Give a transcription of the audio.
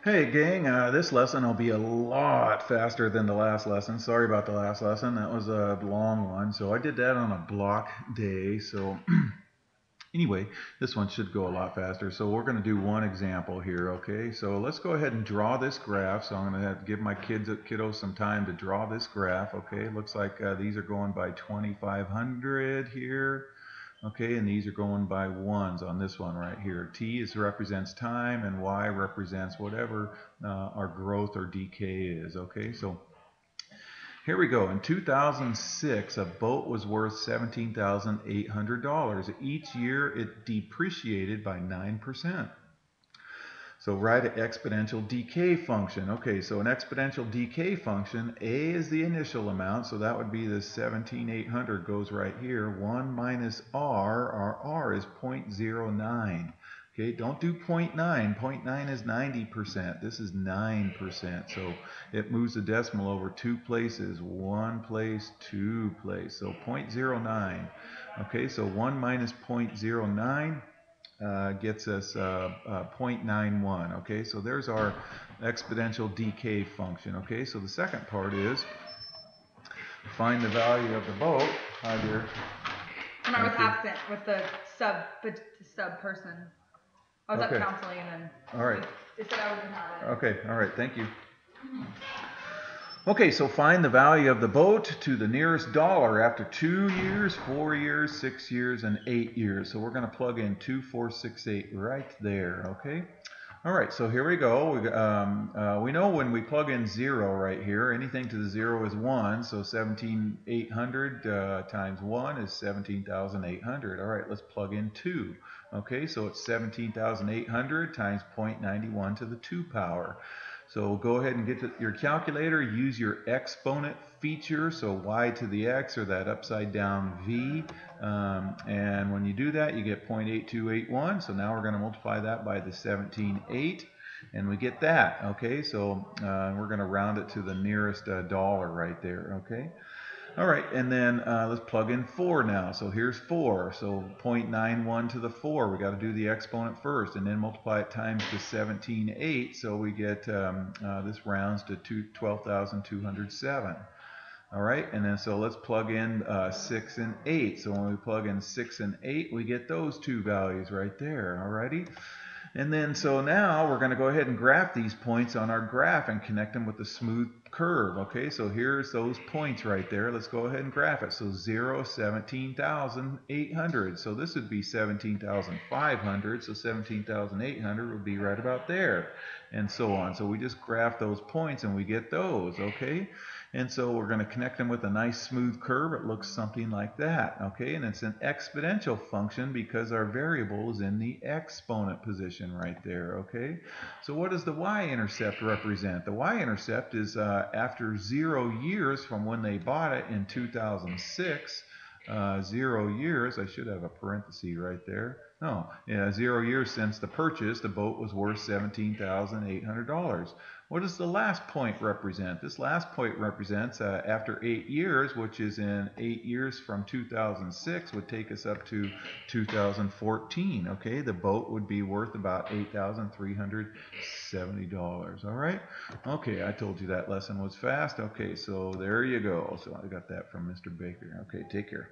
Hey gang, this lesson will be a lot faster than the last lesson. Sorry about the last lesson, that was a long one. So I did that on a block day. So anyway, this one should go a lot faster. So we're going to do one example here, okay? So let's go ahead and draw this graph. So I'm going to have to give my kiddos some time to draw this graph, okay? Looks like these are going by 2500 here. Okay, and these are going by ones on this one right here. T represents time, and Y represents whatever our growth or decay is. Okay, so here we go. In 2006, a boat was worth $17,800. Each year, it depreciated by 9%. So write an exponential decay function. Okay, so an exponential decay function, A is the initial amount, so that would be the 17,800 goes right here. 1 minus R, our R is 0.09. Okay, don't do 0.9. 0.9 is 90%. This is 9%. So it moves the decimal over 2 places. 1 place, 2 place. So 0.09. Okay, so 1 minus 0.09 gets us 0.91. Okay, so there's our exponential decay function. Okay, so the second part is find the value of the boat. Hi dear. And I was absent with the sub person. I was at counseling and then all right. They said I wouldn't have it. Okay, all right, thank you. Okay, so find the value of the boat to the nearest dollar after 2 years, 4 years, 6 years, and 8 years. So we're going to plug in 2468 right there, okay? All right, so here we go. We know when we plug in 0 right here, anything to the 0 is 1, so 17,800 times 1 is 17,800. All right, let's plug in 2. Okay, so it's 17,800 times 0.91 to the 2 power. So go ahead and get to your calculator, use your exponent feature, so y to the x, or that upside down v, and when you do that you get 0.8281. So now we're going to multiply that by the 17.8 and we get that. Okay, so we're going to round it to the nearest dollar right there. Okay, all right, and then let's plug in 4 now. So here's 4, so 0.91 to the 4. We got to do the exponent first, and then multiply it times the 17.8. So we get this rounds to 12,207. All right, and then so let's plug in 6 and 8. So when we plug in 6 and 8, we get those two values right there. All righty. And then so now we're going to go ahead and graph these points on our graph and connect them with a smooth curve. Okay, so here's those points right there. Let's go ahead and graph it. So 0, 17,800. So this would be 17,500. So 17,800 would be right about there, and so on. So we just graph those points and we get those. Okay, and so we're going to connect them with a nice smooth curve. It looks something like that. Okay, and it's an exponential function because our variable is in the exponent position right there. Okay, so what does the y-intercept represent? The y-intercept is after 0 years from when they bought it in 2006. 0 years, I should have a parenthesis right there. No, yeah, 0 years since the purchase, the boat was worth $17,800. What does the last point represent? This last point represents after 8 years, which is in 8 years from 2006, would take us up to 2014. Okay, the boat would be worth about $8,370. All right. Okay, I told you that lesson was fast. Okay, so there you go. So I got that from Mr. Baker. Okay, take care.